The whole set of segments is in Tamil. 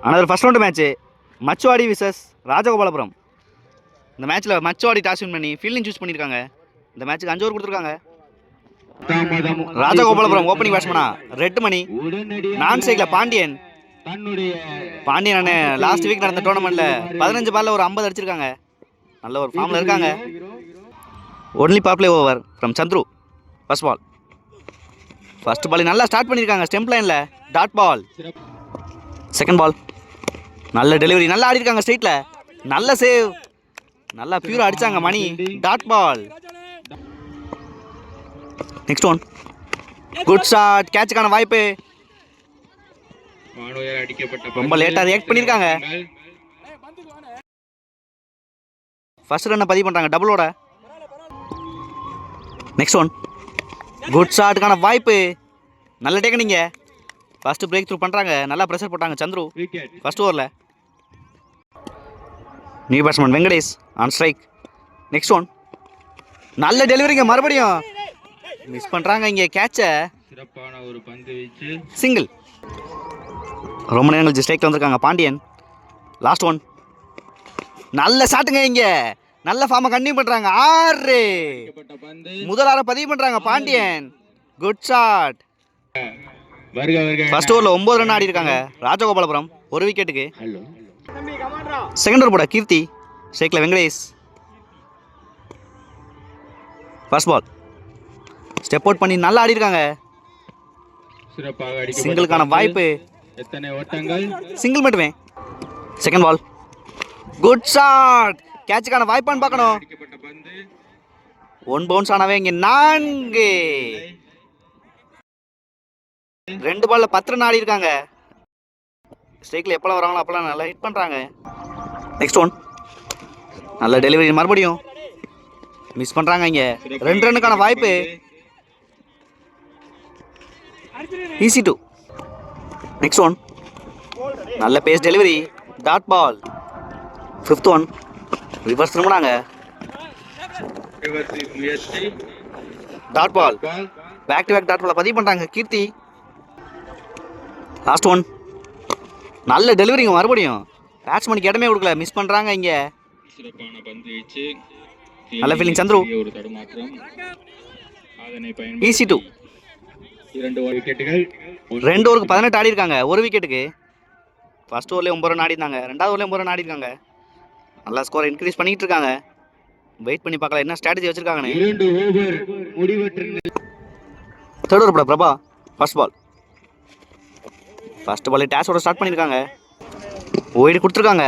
ஆனால் first round match Machuvadi versus Rajagopalapuram. இந்த மேட்ச்சில் மச்சுவாடி டாஸ் வின் பண்ணி ஃபீல்டிங் சூஸ் பண்ணியிருக்காங்க. இந்த மேட்ச்சுக்கு 5 ஓவர் கொடுத்துருக்காங்க. ராஜகோபாலபுரம் ஓப்பனிங் பேட்ஸ்மனா ரெட் மணி, நான் சைக்கில் பாண்டியன். பாண்டியன் லாஸ்ட் வீக் நடந்த டோர்னமெண்ட்டில் 15 பாலில் ஒரு 50 அடிச்சிருக்காங்க. நல்ல ஒரு ஃபார்மில் இருக்காங்க. Only power play over from Chandru. First ball நல்லா ஸ்டார்ட் பண்ணியிருக்காங்க. ஸ்டெம்ப் லைனில் டாட் பால். செகண்ட் பால் நல்ல டெலிவரி, நல்லா ஆடி இருக்காங்க ஸ்ட்ரைட்டில். நல்ல சேவ், நல்லா பியூரா அடிச்சாங்க Mani. Dot ball. Next one good shot, கேட்சுக்கான வாய்ப்பு. ரொம்ப லேட்டாக ரியாக்ட் பண்ணியிருக்காங்க. ஃபர்ஸ்ட் ரன்னை பதிவு பண்ணுறாங்க டபுளோட. நெக்ஸ்ட் ஒன் குட் ஷாட்டுக்கான வாய்ப்பு. நல்ல டேக்கனிங்க. ஃபர்ஸ்ட் பிரேக் த்ரூ பண்ணுறாங்க. நல்லா ப்ரெஷர் போட்டாங்க சந்துரு ஃபர்ஸ்ட் ஓவரில். New batsman Venkatesh on strike. Next one நல்ல டெலிவரிங்க, மறுபடியும் மிஸ் பண்ணுறாங்க இங்கே கேட்சை. சிங்கிள். ரொம்ப நேரம் கழிச்சு ஸ்ட்ரைக்கில் வந்திருக்காங்க பாண்டியன். லாஸ்ட் ஒன் நல்ல ஷாட்டுங்க இங்கே. நல்ல ஃபார்மை கண்டினியூ பண்ணுறாங்க. 6 முதல் 6 பதிவு பண்ணுறாங்க பாண்டியன். Good shot. ஃபர்ஸ்ட் ஓவரில் 9 ரன் ஆடி இருக்காங்க ராஜகோபாலபுரம் ஒரு விக்கெட்டுக்கு. செகண்ட் ஓவர் போட கீர்த்தி, ஸ்ட்ரைக்கில் Venkatesh. First ball step out பண்ணி நல்லா ஆடி இருக்காங்க. சிங்கிளுக்கான வாய்ப்பு. சிங்கிள் மட்டுமே. செகண்ட் பால் குட் ஷாட், கேட்சுக்கான வாய்ப்பான்னு பார்க்கணும். 1 பவுன்ஸ் ஆனவே இங்கே 4. 2 பால்ல 10 ரன் ஆடி இருக்காங்க. ஸ்ட்ரைக்கில் எப்போலாம் வராங்களோ அப்போலாம் நல்லா ஹிட் பண்ணுறாங்க. நெக்ஸ்ட் ஒன் நல்ல டெலிவரி, மறுபடியும் மிஸ் பண்ணுறாங்க இங்கே. 2 ரன்னுக்கான வாய்ப்பு. ஈஸி 2. நெக்ஸ்ட் ஒன் நல்ல pace delivery, dot ball. Fifth one reverse திரும்பினாங்க. Dot ball. Back to back dot ball பதிவு பண்ணுறாங்க கீர்த்தி. லாஸ்ட் ஒன் நல்ல டெலிவரிங்க, மறுபடியும் பேட்ஸ்மேனுக்கு இடமே கொடுக்கல, மிஸ் பண்ணுறாங்க இங்கே. நல்ல ஃபீலிங் சந்துரு. ஈஸி 2. 2 ஓவருக்கு 18 ஆடி இருக்காங்க ஒரு விக்கெட்டுக்கு. ஃபர்ஸ்ட் ஓவர்லேயே 9 ரன் ஆடி இருந்தாங்க. 2வது ஓவர்லேயும் 9 ரன் ஆடி இருக்காங்க. நல்லா ஸ்கோர் இன்க்ரீஸ் பண்ணிட்டு இருக்காங்க. வெயிட் பண்ணி பார்க்கலாம் என்ன ஸ்ட்ராட்டஜி வச்சிருக்காங்கன்னு. தேர்ட் ஓவர் போட பிரபா. ஃபர்ஸ்ட் பால் டேஷோட ஸ்டார்ட் பண்ணியிருக்காங்க. ஒய்டு கொடுத்துருக்காங்க.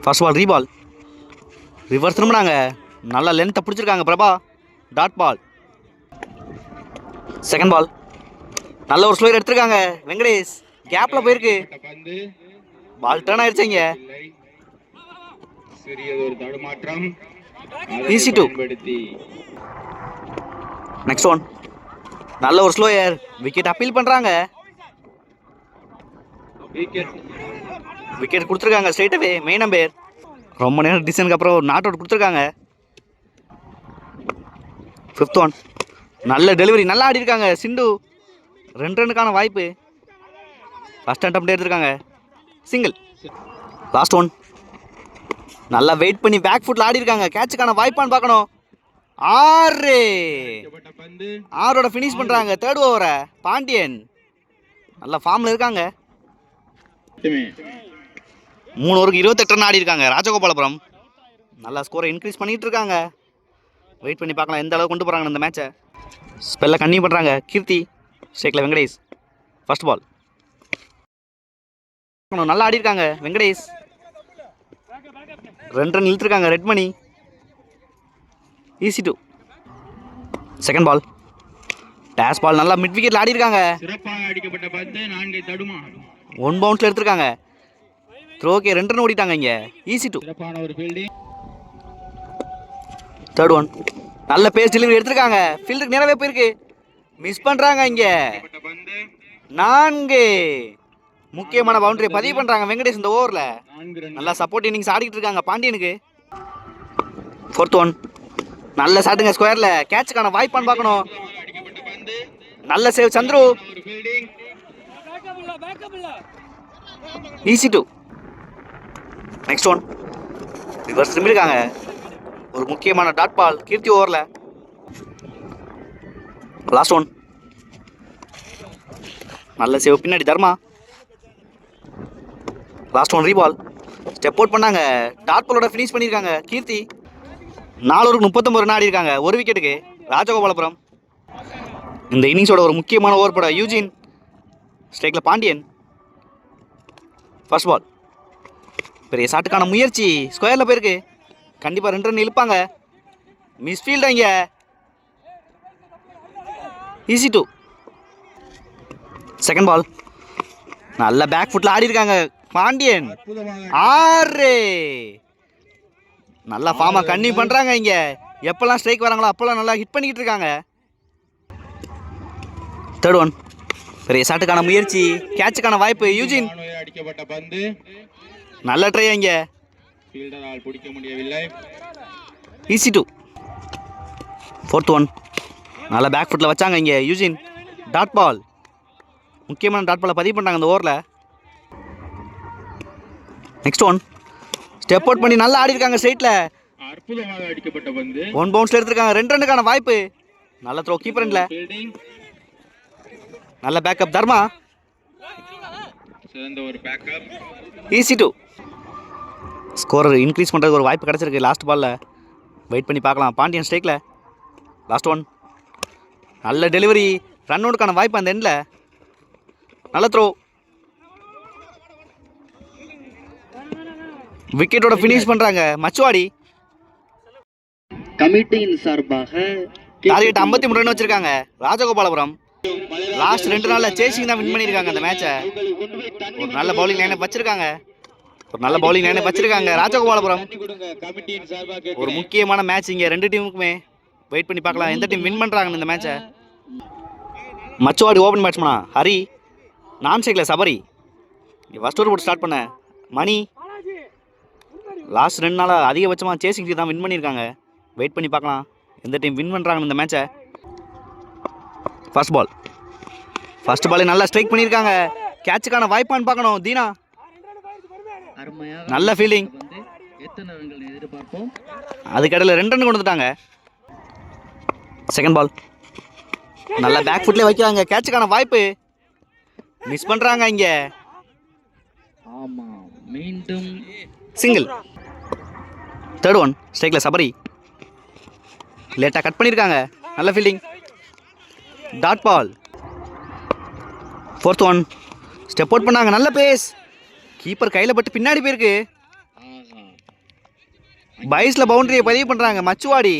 ஃபர்ஸ்ட் பால் ரீபால், ரிவர்ஸ் திரும்பினாங்க. நல்லா லென்த்தை பிடிச்சிருக்காங்க Prabha. Dot ball. Second ball நல்ல ஒரு ஸ்லோயர் எடுத்திருக்காங்க வெங்கடேஷ். கேப்ல போயிருக்கு. பால் டர்ன் ஆயிடுச்சு இங்க. ஈஸி 2. நெக்ஸ்ட் ஒன் நல்ல ஒரு ஸ்லோயர், விக்கெட் அப்பீல் பண்றாங்க. விக்கெட் கொடுத்துருக்காங்க ஸ்ட்ரைட் அவே மெயின் அம்பையர். ரொம்ப நேரம் டிசிஷனுக்கு அப்புறம் ஒரு நாட் அவுட் கொடுத்துருக்காங்க. ஃபிஃப்த் ஒன் நல்ல டெலிவரி, நல்லா ஆடி இருக்காங்க சிண்டு. 2 ரன்னுக்கான வாய்ப்பு. ஃபர்ஸ்ட் அட்டெம்ப்ட் எடுத்திருக்காங்க. சிங்கிள். லாஸ்ட் ஒன் நல்லா வெயிட் பண்ணி பேக் ஃபுட்டில் ஆடி இருக்காங்க. கேட்சுக்கான வாய்ப்பான்னு பார்க்கணும். 6 ஃபினிஷ் பண்ணுறாங்க தேர்ட் ஓவரை. பாண்டியன் நல்ல ஃபார்மில் இருக்காங்க. 3 ஓவருக்கு 28 ரன் ஆடி இருக்காங்க ராஜகோபாலபுரம். நல்லா ஸ்கோரை இன்க்ரீஸ் பண்ணிட்டு இருக்காங்க. வெயிட் பண்ணி பார்க்கலாம் எந்த அளவுக்கு கொண்டு போகிறாங்க இந்த மேட்சை. ஸ்பெல்லை கன்னியூ பண்ணுறாங்க கீர்த்தி, ஸ்ட்ரைக்கில் வெங்கடேஷ். ஃபர்ஸ்ட் பால் நல்லா ஆடி இருக்காங்க வெங்கடேஷ். 2 ரன் இழுத்துருக்காங்க ரெட் மணி. ஈஸி 2. செகண்ட் பால் டேஷ் பால் நல்லா மிட் விக்கெட்ல ஆடி இருக்காங்க. 1 பவுன்ஸ்ல எடுத்திருக்காங்க. த்ரோக்கே 2 ரன் ஓடிட்டாங்க இங்க. ஈஸி 2. தேர்ட் ஒன் நல்ல பேஸ் டெலிவரி எடுத்திருக்காங்க. ஃபீல்டுக்கு நேரவே போயிருக்கு, மிஸ் பண்றாங்க இங்க. 4 முக்கியமான பவுண்டரி பதிவு பண்றாங்க வெங்கடேஷ் இந்த ஓவர்ல. நல்லா சப்போர்ட் இன்னிங்ஸ் ஆடிட்டு இருக்காங்க பாண்டியனுக்கு. ஃபோர்த் ஒன் நல்ல ஷாட்டுங்க ஸ்கொயர்ல. கேட்சுக்கான வாய்ப்பான்னு பார்க்கணும். நல்ல save Chandru. Easy two. Next one. Reverse திரும்பியிருக்காங்க. ஒரு முக்கியமான டாட் பால் கீர்த்தி ஓவரில். Last one. நல்ல சேவ் பின்னாடி தர்மா. Last one ரீபால். ஸ்டெப் அவுட் பண்ணாங்க. டாட் பாலோட ஃபினிஷ் பண்ணியிருக்காங்க கீர்த்தி. 4 ஓவருக்கு 39 ரன் ஆடி இருக்காங்க. ஒரு விக்கெட்டுக்கு ராஜகோபாலபுரம். இந்த இன்னிங்ஸோட ஒரு முக்கியமான ஓவர் போட யூஜின். ஸ்ட்ரைக்கில் பாண்டியன். First ball. பெரிய ஷாட்டுக்கான முயற்சி ஸ்கொயரில் போயிருக்கு. கண்டிப்பாக 2 ரன் இழுப்பாங்க. மிஸ்ஃபீல்டு இங்கே. Easy two. Second ball. நல்ல பேக் ஃபுட்டில் ஆடி இருக்காங்க பாண்டியன். 6. நல்லா ஃபார்மாக கன்னியூ பண்ணுறாங்க இங்கே. எப்போல்லாம் ஸ்ட்ரைக் வராங்களோ அப்போல்லாம் நல்லா ஹிட் பண்ணிக்கிட்டு இருக்காங்க. Third one. பெரிய ஷாட்டுக்கான முயற்சி கேட்சுக்கான வாய்ப்பு யூஜின். அடிக்கப்பட்ட பந்து. நல்ல ட்ரை இங்கே. ஃபீல்டரால் பிடிக்க முடியவில்லை. Easy two. Fourth one. நல்ல பேக் ஃபுட்டில் வச்சாங்க இங்கே யூஜின். Dot ball. முக்கியமான டாட் பாலை பதிவு பண்ணாங்க இந்த ஓவரில். Next one. ஸ்டெப் அவுட் பண்ணி நல்லா ஆடி இருக்காங்க ஸ்ட்ரைட்டில். அற்புதமாக அடிக்கப்பட்ட பந்து. 1 பவுன்ஸ்ல எடுத்திருக்காங்க. 2 ரன்னுக்கான வாய்ப்பு. நல்ல த்ரோ கீப்பர் எண்ட்ல. நல்ல பேக்கப் தர்மா. சிறந்த ஒரு backup. Easy two. Score increase பண்ணுறதுக்கு ஒரு வாய்ப்பு கிடச்சிருக்கு லாஸ்ட் பாலில். வெயிட் பண்ணி பார்க்கலாம். பாண்டியன் ஸ்ட்ரைக்கில். Last one. நல்ல டெலிவரி. ரன் அவுட்டுக்கான வாய்ப்பு அந்த எண்டில். நல்ல த்ரோ. விக்கெட்டோட ஃபினிஷ் பண்ணுறாங்க மச்சுவாடி. கமிட்டியின் சார்பாக டார்கெட் 53 ரன் வச்சிருக்காங்க ராஜகோபாலபுரம். லாஸ்ட் 2 நாளில் சேசிங் தான் வின் பண்ணியிருக்காங்க அந்த மேட்சை. ஒரு நல்ல பவுலிங் லைனை வச்சிருக்காங்க ராஜகோபாலபுரம். ஒரு முக்கியமான மேட்ச் இங்கே 2 டீமுக்குமே. வெயிட் பண்ணி பார்க்கலாம் எந்த டீம் வின் பண்ணுறாங்கன்னு இந்த மேட்சை. மச்சுவாடி ஓப்பன் பேட்ஸ்மனா ஹரி. நான் ஸ்ட்ரைக்கில் சபரி. ஃபர்ஸ்ட் ஓவர் போட்டு ஸ்டார்ட் பண்ண மணி. லாஸ்ட் 2 நாளாக அதிகபட்சமாக சேசிங் தான் வின் பண்ணியிருக்காங்க. வெயிட் பண்ணி பார்க்கலாம் எந்த டீம் வின் பண்ணுறாங்கன்னு இந்த மேட்சை. ஃபர்ஸ்ட் பாலே நல்லா ஸ்ட்ரைக் பண்ணியிருக்காங்க. கேட்சுக்கான வாய்ப்பான்னு பார்க்கணும் தீனா. நல்ல ஃபீல்டிங். அதுக்கடையில் 2 ரன் கொண்டு வந்துட்டாங்க. Second ball. நல்லா பேக் ஃபுட்லேயே வைக்கிறாங்க. கேட்சுக்கான வாய்ப்பு மிஸ் பண்ணுறாங்க இங்கே. மீண்டும் சிங்கிள். Third one. ஸ்ட்ரைக்கில் சபரி. லேட்டாக கட் பண்ணியிருக்காங்க. நல்ல fielding. Dot ball. Fourth one. Step out பண்ணாங்க. நல்ல பேஸ். கீப்பர் கையில் பட்டு பின்னாடி போயிருக்கு. பைஸில் பவுண்டரியை பதிவு பண்ணுறாங்க மச்சுவாடி.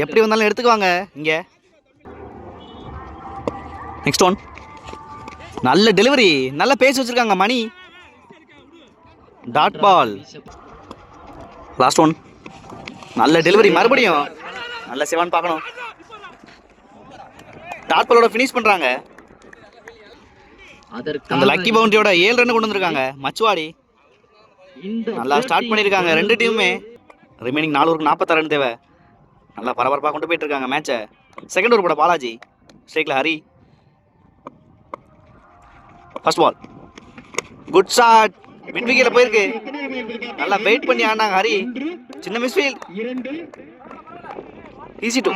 எப்படி வந்தாலும் எடுத்துக்குவாங்க இங்கே. Next one. நல்ல டெலிவரி. நல்ல பேஸ் வச்சுருக்காங்க Mani. Dot ball. Last one. நல்ல டெலிவரி மறுபடியும். நல்ல செவன் பார்க்கணும். டாட் பாலோட ஃபினிஷ் பண்ணுறாங்க. அந்த லக்கி பவுண்டரியோட 7 ரன் கொண்டு வந்திருக்காங்க மச்சுவாடி. நல்லா ஸ்டார்ட் பண்ணியிருக்காங்க 2 டீமுமே. ரிமைனிங் 4 ஓவருக்கு 46 ரன் தேவை. நல்லா பரபரப்பாக கொண்டு போயிட்டு இருக்காங்க மேட்சை. செகண்ட் ஓவர் போட பாலாஜி. ஸ்ட்ரைக்கில் Hari. First ball. Good shot. Mid விக்கெட்ல போயிருக்கு. நல்லா வெயிட் பண்ணி ஆடினாங்க ஹரி. சின்ன misfield. Easy two.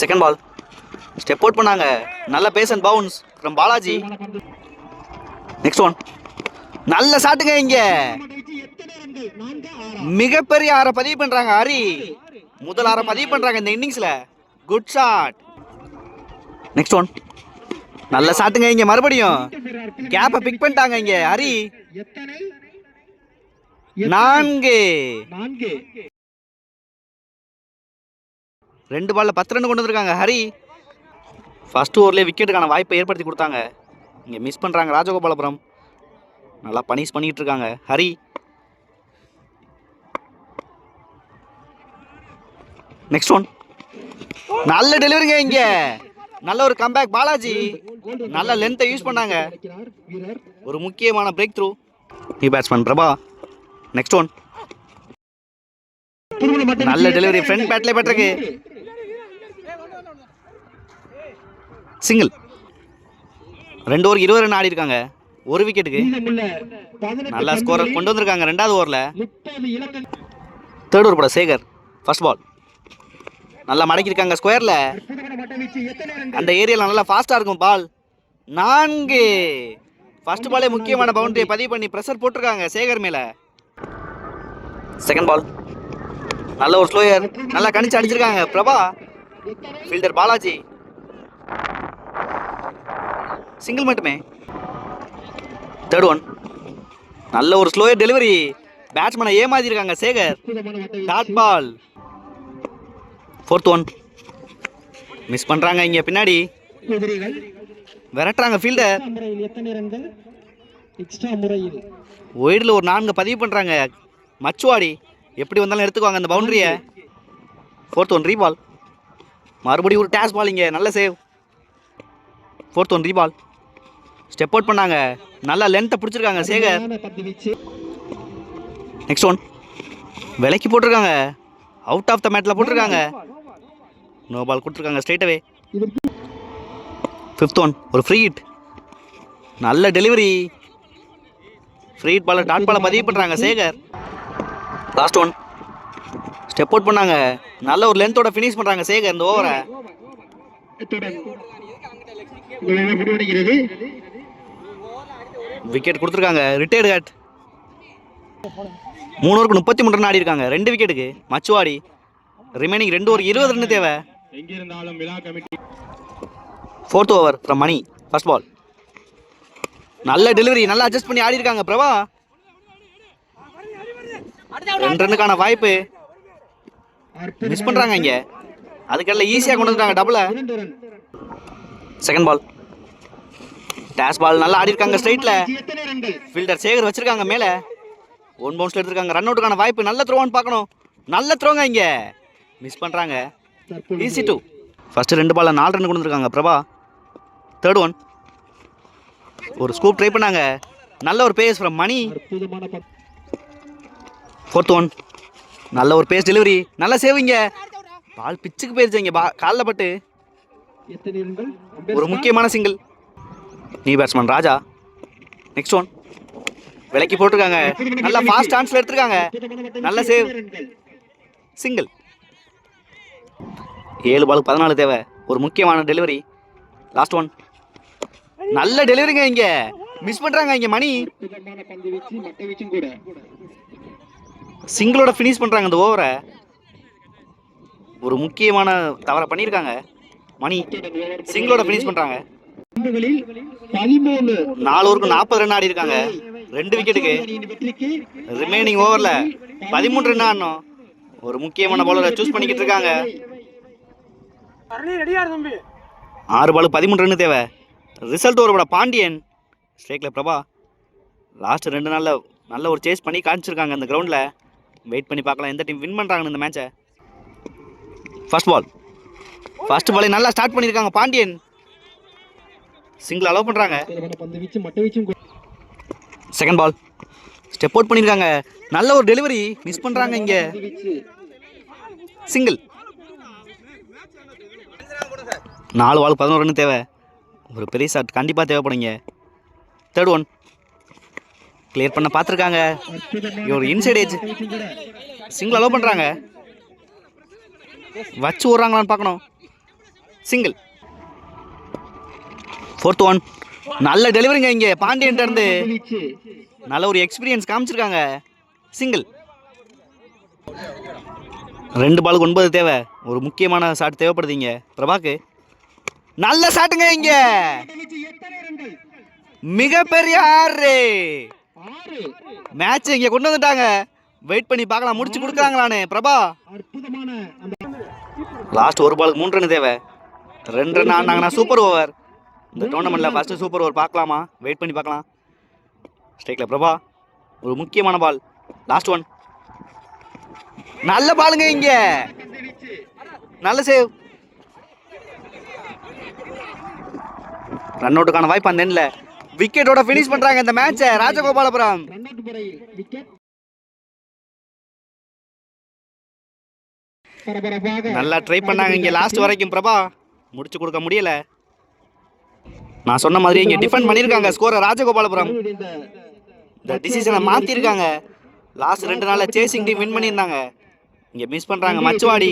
Second ball. Step out பண்ணாங்க. நல்ல pace and bounce from Balaji. Next one. நல்ல ஷாட்டுங்க இங்க. மிகப்பெரிய 6 பதிவு பண்றாங்க ஹரி. முதல் 6 பதிவு பண்றாங்க இந்த இன்னிங்ஸ்ல. Good shot. Next one. நல்ல ஷாட்டுங்க இங்க. மறுபடியும் கேப்பை பிக் பண்ணிட்டாங்க இங்க ஹரி. 4. 2 பால்ல 10 ரன் கொண்டு வந்திருக்காங்க ஹரி. ஃபர்ஸ்ட் ஓவர்லேயே விக்கெட்டுக்கான வாய்ப்பை ஏற்படுத்தி கொடுத்தாங்க. இங்கே மிஸ் பண்ணுறாங்க ராஜகோபாலபுரம். நல்லா பனிஷ் பண்ணிக்கிட்டு இருக்காங்க ஹரி. Next one. நல்ல டெலிவரிங்க இங்கே. நல்ல ஒரு கம்பேக் பாலாஜி. நல்ல லென்த்தை யூஸ் பண்ணாங்க. ஒரு முக்கியமான breakthrough. New batsman Prabha. Next one. நல்ல டெலிவரி. ஃப்ரண்ட் பேட்லேயே பட்டிருக்கு. சிங்கிள். 2 ஓவர் 20 ரன் ஆடி இருக்காங்க ஒரு விக்கெட்டுக்கு. நல்லா ஸ்கோர் கொண்டு வந்திருக்காங்க ரெண்டாவது ஓவரில். தேர்ட் ஓவர் போட சேகர். ஃபர்ஸ்ட் பால் நல்லா மடக்கியிருக்காங்க ஸ்கொயரில். அந்த ஏரியாவில் நல்லா ஃபாஸ்ட்டாக இருக்கும் பால். 4. ஃபர்ஸ்ட் பாலே முக்கியமான பவுண்டரியை பதிவு பண்ணி ப்ரெஷர் போட்டிருக்காங்க சேகர் மேலே. செகண்ட் பால் நல்ல ஒரு ஸ்லோயர் நல்லா கணிச்சு அடிச்சிருக்காங்க பிரபா. ஃபீல்டர் பாலாஜி சிங்கிள் மட்டுமே. தேர்ட் ஒன் நல்ல ஒரு ஸ்லோயர் டெலிவரி. பேட்ஸ்மேனை ஏமாத்திருக்காங்க Sekar. Dot ball. Fourth one miss பண்ணுறாங்க இங்கே பின்னாடி விரட்டுறாங்க ஃபீல்டர். ஒயிடில் ஒரு 4 பதிவு பண்ணுறாங்க மச்சுவாடி. எப்படி வந்தாலும் எடுத்துக்குவாங்க அந்த பவுண்டரியை. Fourth one ரீபால். மறுபடியும் ஒரு டேஸ் பால் இங்கே நல்ல save. Fourth one ரீபால். Step out பண்ணாங்க. நல்லா லென்த்தை பிடிச்சிருக்காங்க சேகர். நெக்ஸ்ட் ஒன் விலைக்கு போட்டிருக்காங்க. அவுட் ஆஃப் த மேட்டில் போட்டிருக்காங்க. நோ பால் கொடுத்துருக்காங்க ஸ்ட்ரெயிட் அவே. ஃபிஃப்த் ஒன் ஒரு ஃப்ரீ ஹிட். நல்ல delivery. Free hit ball dot பாலை பதிவு பண்ணுறாங்க Sekar. Last one step out பண்ணாங்க. நல்ல ஒரு லென்த்தோட ஃபினிஷ் பண்ணுறாங்க சேகர் இந்த ஓவரை. விக்கெட் கொடுத்துருக்காங்க. Retired had. 3 ஓவருக்கு 33 ரன் ஆடி இருக்காங்க 2 விக்கெட்டுக்கு மச்சுவாடி. ரிமைனிங் 2 ஓவர் 20 ரன் தேவை. Fourth over from Mani. First ball நல்ல டெலிவரி நல்லா அட்ஜஸ்ட் பண்ணி ஆடி இருக்காங்க பிரபா. 2 ரன்னுக்கான வாய்ப்பு மிஸ் பண்ணுறாங்க இங்கே. அதுக்கெல்லாம் ஈஸியாக கொண்டு வந்துட்டாங்க டபுளை. செகண்ட் பால் டேஷ் பால் நல்லா ஆடி இருக்காங்க ஸ்ட்ரைட்டில். ஃபீல்டர் சேகர் வச்சிருக்காங்க மேலே. 1 பவுன்ஸில் எடுத்துருக்காங்க. ரன் அவுட்டுக்கான வாய்ப்பு. நல்ல த்ரோன்னு பார்க்கணும். நல்ல த்ரோங்க இங்கே மிஸ் பண்ணுறாங்க. ஈஸி 2. ஃபஸ்ட்டு 2 பாலில் 4 ரன் கொண்டு வந்துருக்காங்க பிரபா. தேர்ட் ஒன் ஒரு ஸ்கூப் ட்ரை பண்ணாங்க. நல்ல ஒரு pace from Mani. Fourth one நல்ல ஒரு பேஸ் டெலிவரி. நல்ல சேவிங்க. பால் பிச்சுக்கு போயிருச்சு இங்கே காலில் பட்டு. ஒரு முக்கியமான சிங்கிள். நியூ பேட்ஸ்மேன் ராஜா. நெக்ஸ்ட் ஒன் விலைக்கு போட்டிருக்காங்க. நல்லா ஃபாஸ்ட் சான்ஸில் எடுத்திருக்காங்க. நல்ல சேவ். சிங்கிள். 7 பாலுக்கு 14 தேவை. ஒரு முக்கியமான டெலிவரி. லாஸ்ட் ஒன் நல்ல டெலிவரிங்க இங்கே மிஸ் பண்ணுறாங்க இங்கே மணி. சிங்கிளோட ஃபினிஷ் பண்ணுறாங்க இந்த ஓவரை. ஒரு முக்கியமான தவறை பண்ணியிருக்காங்க மணி. சிங்கிளோட ஃபினிஷ் பண்ணுறாங்க. 4 ஓவருக்கு 40 ரன் ஆடி இருக்காங்க 2 விக்கெட்டுக்கு. ரிமைனிங் ஓவரில் 13 ரன் ஆடணும். ஒரு முக்கியமான பவுலரை சூஸ் பண்ணிக்கிட்டு இருக்காங்க. 6 பாலுக்கு 13 ரன் தேவை. ரிசல்ட் ஓவரோட பாண்டியன். ஸ்ட்ரைக்கில் பிரபா. லாஸ்ட் 2 நாளில் நல்ல ஒரு சேஸ் பண்ணி காமிச்சிருக்காங்க அந்த கிரவுண்டில். வெயிட் பண்ணி பார்க்கலாம் எந்த டீம் வின் பண்ணுறாங்கன்னு இந்த மேட்சை. ஃபர்ஸ்ட் பால் ஃபர்ஸ்ட் பாலே நல்லா ஸ்டார்ட் பண்ணியிருக்காங்க பாண்டியன். சிங்கிள் அலோவ் பண்ணுறாங்க. செகண்ட் பால் ஸ்டெப் அவுட் பண்ணியிருக்காங்க. நல்ல ஒரு டெலிவரி மிஸ் பண்ணுறாங்க இங்கே. சிங்கிள். 4 பால் 11 ரன் தேவை. ஒரு பெரிய ஷாட் கண்டிப்பாக தேவைப்படுங்க. தேர்ட் ஒன் கிளியர் பண்ண பார்த்துருக்காங்க. ஒரு இன்சைட் ஏஜ். சிங்கிள் அலோவ் பண்ணுறாங்க. வச்சு விட்றாங்களான்னு பார்க்கணும். சிங்கிள். ஃபோர்த் ஒன் நல்ல டெலிவரிங்க இங்கே பாண்டியன் இருந்து. நல்ல ஒரு எக்ஸ்பீரியன்ஸ் காமிச்சிருக்காங்க. சிங்கிள். 2 பாலுக்கு 9 தேவை. ஒரு முக்கியமான ஷாட் தேவைப்படுது இங்கே பிரபாக்கு. நல்ல ஷாட்டுங்க இங்கே. மிகப்பெரிய 6. மேட்ச் இங்கே கொண்டு வந்துட்டாங்க. வெயிட் பண்ணி பார்க்கலாம் முடிச்சு கொடுக்குறாங்களான்னு பிரபா. லாஸ்ட் 1 பாலுக்கு 3 ரன் தேவை. 2 ரன் ஆனாங்கன்னா சூப்பர் ஓவர். இந்த டோர்னமெண்ட்டில் ஃபஸ்ட்டு சூப்பர் ஓவர் பார்க்கலாமா? வெயிட் பண்ணி பார்க்கலாம். ஸ்ட்ரைக்கில் பிரபா. ஒரு முக்கியமான பால். லாஸ்ட் ஒன் நல்ல பாலுங்க இங்கே. நல்ல சேவ். ரன் அவுட்டுக்கான வாய்ப்பு அந்த எண்ணில். விக்கெட்டோட ஃபினிஷ் பண்ணுறாங்க இந்த மேட்சை ராஜகோபாலபுரம். நல்லா ட்ரை பண்ணாங்க இங்கே லாஸ்ட் வரைக்கும் பிரபா. முடிச்சு கொடுக்க முடியல. நான் சொன்ன மாதிரி இங்கே டிஃபெண்ட் பண்ணியிருக்காங்க ஸ்கோரை ராஜகோபாலபுரம். இந்த டிசிஷனை மாற்றிருக்காங்க. லாஸ்ட் 2 நாளில் சேசிங் டீம் வின் பண்ணியிருந்தாங்க. இங்கே மிஸ் பண்ணுறாங்க மச்சுவாடி.